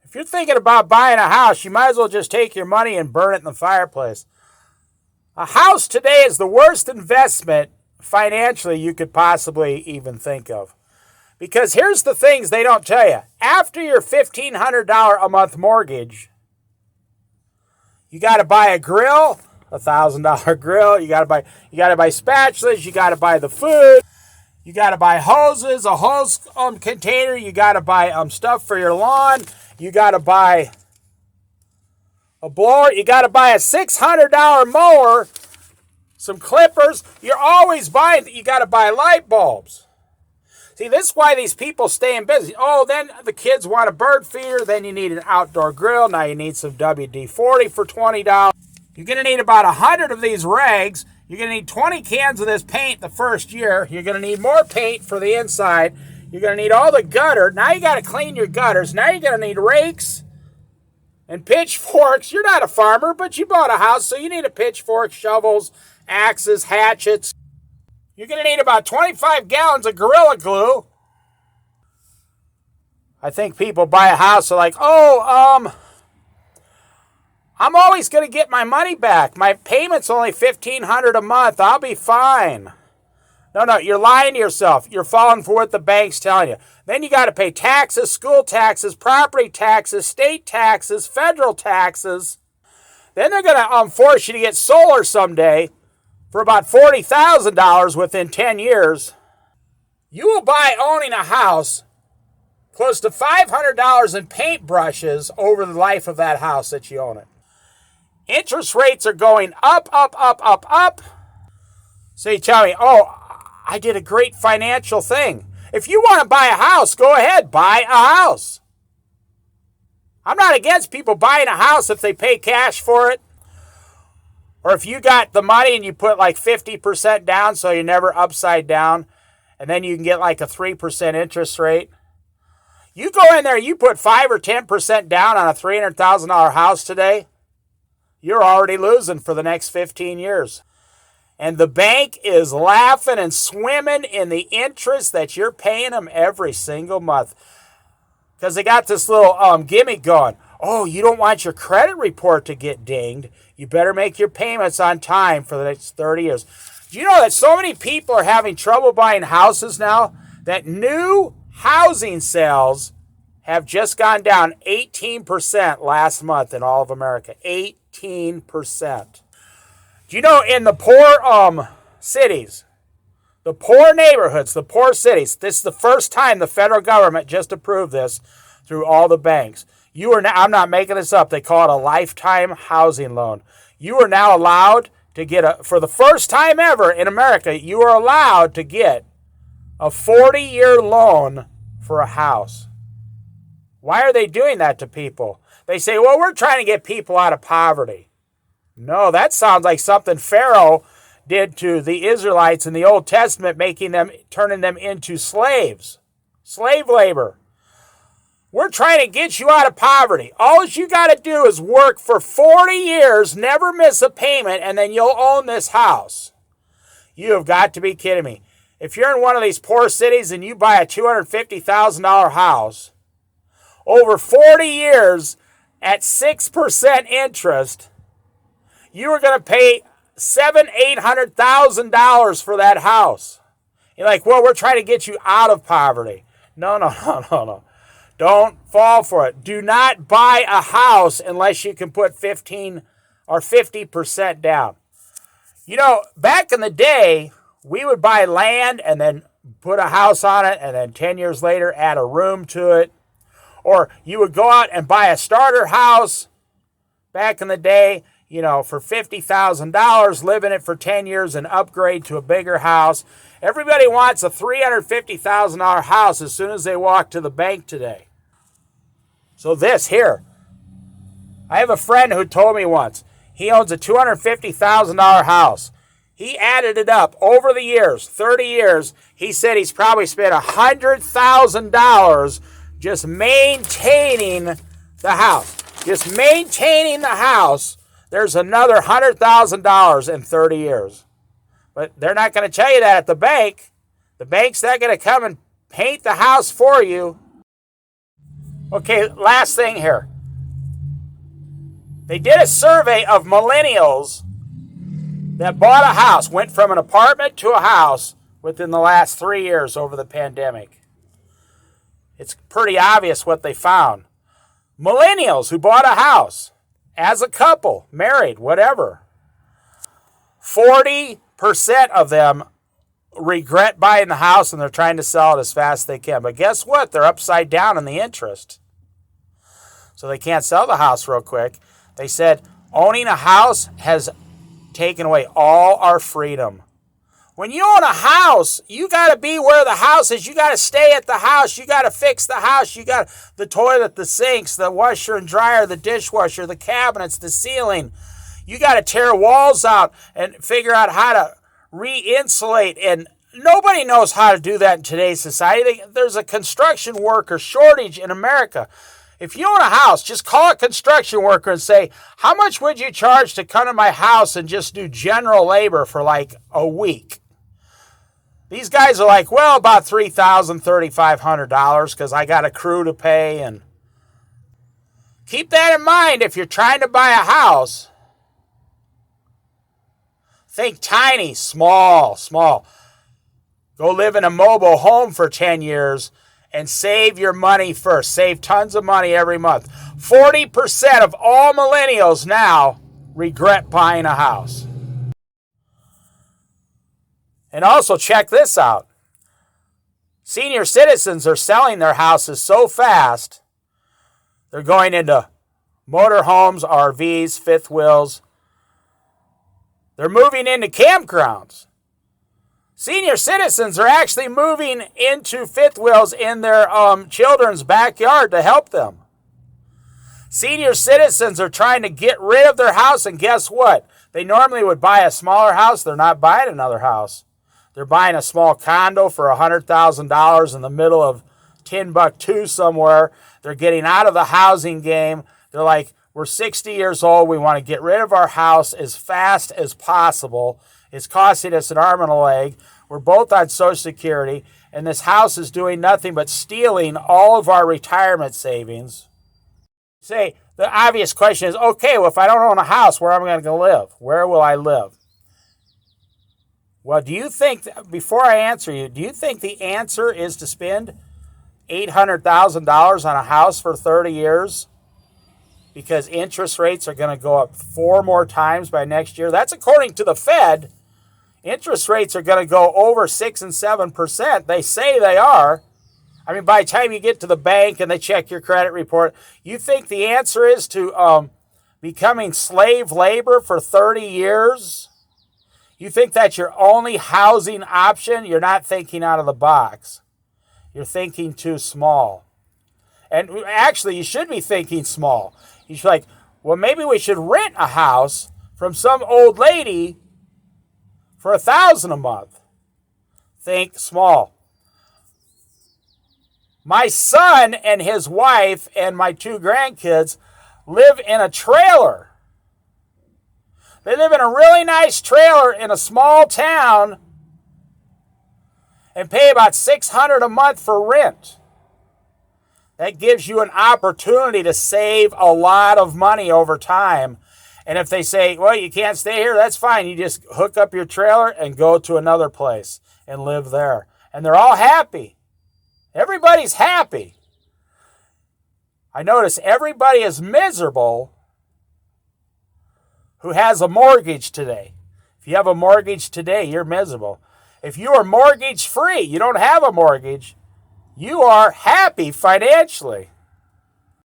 If you're thinking about buying a house, you might as well just take your money and burn it in the fireplace. A house today is the worst investment financially you could possibly even think of. Because here's the things they don't tell you. After your $1,500 a month mortgage, you got to buy a grill, $1,000 grill. You got to buy spatulas. You got to buy the food. You got to buy hoses, a hose container. You got to buy stuff for your lawn. You got to buy a blower. You got to buy a $600 mower, some clippers. You're always buying. You got to buy light bulbs. See, this is why these people stay in business. Oh, then the kids want a bird feeder. Then you need an outdoor grill. Now you need some WD-40 for $20. You're going to need about 100 of these rags. You're going to need 20 cans of this paint the first year. You're going to need more paint for the inside. You're going to need all the gutter. Now you got to clean your gutters. Now you're going to need rakes and pitchforks. You're not a farmer, but you bought a house, so you need a pitchfork, shovels, axes, hatchets. You're going to need about 25 gallons of Gorilla Glue. I think people buy a house, they're like, I'm always going to get my money back. My payment's only $1,500 a month. I'll be fine. No, you're lying to yourself. You're falling for what the bank's telling you. Then you got to pay taxes, school taxes, property taxes, state taxes, federal taxes. Then they're going to force you to get solar someday for about $40,000 within 10 years. You will buy owning a house close to $500 in paintbrushes over the life of that house that you own it. Interest rates are going up, up, up, up, up. So you tell me, I did a great financial thing. If you want to buy a house, go ahead, buy a house. I'm not against people buying a house if they pay cash for it. Or if you got the money and you put like 50% down so you're never upside down, and then you can get like a 3% interest rate. You go in there, you put 5 or 10% down on a $300,000 house today, you're already losing for the next 15 years. And the bank is laughing and swimming in the interest that you're paying them every single month. Because they got this little gimmick going. Oh, you don't want your credit report to get dinged. You better make your payments on time for the next 30 years. Do you know that so many people are having trouble buying houses now that new housing sales have just gone down 18% last month in all of America? 18%. Do you know in the poor cities, the poor neighborhoods, the poor cities, this is the first time the federal government just approved this through all the banks. I'm not making this up. They call it a lifetime housing loan. You are now allowed to get for the first time ever in America, you are allowed to get a 40-year loan for a house. Why are they doing that to people? They say, well, we're trying to get people out of poverty. No, that sounds like something Pharaoh did to the Israelites in the Old Testament, turning them into slaves, slave labor. We're trying to get you out of poverty. All you got to do is work for 40 years, never miss a payment, and then you'll own this house. You have got to be kidding me. If you're in one of these poor cities and you buy a $250,000 house, over 40 years at 6% interest, you are going to pay $800,000 for that house. You're like, well, we're trying to get you out of poverty. No. Don't fall for it. Do not buy a house unless you can put 15 or 50% down. You know, back in the day, we would buy land and then put a house on it and then 10 years later add a room to it. Or you would go out and buy a starter house back in the day, for $50,000, live in it for 10 years and upgrade to a bigger house. Everybody wants a $350,000 house as soon as they walk to the bank today. So this here, I have a friend who told me once, he owns a $250,000 house. He added it up over the years, 30 years. He said he's probably spent $100,000 just maintaining the house. Just maintaining the house. There's another $100,000 in 30 years. But they're not going to tell you that at the bank. The bank's not going to come and paint the house for you. Okay, last thing here. They did a survey of millennials that bought a house, went from an apartment to a house within the last 3 years over the pandemic. It's pretty obvious what they found. Millennials who bought a house as a couple, married, whatever, 40% of them regret buying the house and they're trying to sell it as fast as they can. But guess what? They're upside down in the interest. So they can't sell the house real quick. They said owning a house has taken away all our freedom. When you own a house, you got to be where the house is. You got to stay at the house. You got to fix the house. You got the toilet, the sinks, the washer and dryer, the dishwasher, the cabinets, the ceiling. You got to tear walls out and figure out how to re-insulate. And nobody knows how to do that in today's society. There's a construction worker shortage in America. If you own a house, just call a construction worker and say, how much would you charge to come to my house and just do general labor for like a week? These guys are like, well, about $3,000, $3,500 because I got a crew to pay. And keep that in mind if you're trying to buy a house. Think tiny, small. Go live in a mobile home for 10 years and save your money first. Save tons of money every month. 40% of all millennials now regret buying a house. And also check this out. Senior citizens are selling their houses so fast, they're going into motorhomes, RVs, fifth wheels. They're moving into campgrounds. Senior citizens are actually moving into fifth wheels in their children's backyard to help them. Senior citizens are trying to get rid of their house, and guess what? They normally would buy a smaller house. They're not buying another house. They're buying a small condo for $100,000 in the middle of Timbuktu somewhere. They're getting out of the housing game. They're like, we're 60 years old. We want to get rid of our house as fast as possible. It's costing us an arm and a leg. We're both on Social Security, and this house is doing nothing but stealing all of our retirement savings. Say, the obvious question is, okay, well, if I don't own a house, where am I going to live? Where will I live? Well, do you think, before I answer you, do you think the answer is to spend $800,000 on a house for 30 years? Because interest rates are going to go up 4 more times by next year. That's according to the Fed. Interest rates are going to go over 6 and 7%. They say they are. I mean, by the time you get to the bank and they check your credit report, you think the answer is to becoming slave labor for 30 years? You think that's your only housing option? You're not thinking out of the box. You're thinking too small. And actually, you should be thinking small. You should be like, well, maybe we should rent a house from some old lady for $1,000 a month. Think small. My son and his wife and my 2 grandkids live in a trailer. They live in a really nice trailer in a small town and pay about $600 a month for rent. That gives you an opportunity to save a lot of money over time. And if they say, well, you can't stay here, that's fine. You just hook up your trailer and go to another place and live there. And they're all happy. Everybody's happy. I notice everybody is miserable who has a mortgage today. If you have a mortgage today, you're miserable. If you are mortgage free, you don't have a mortgage, you are happy financially.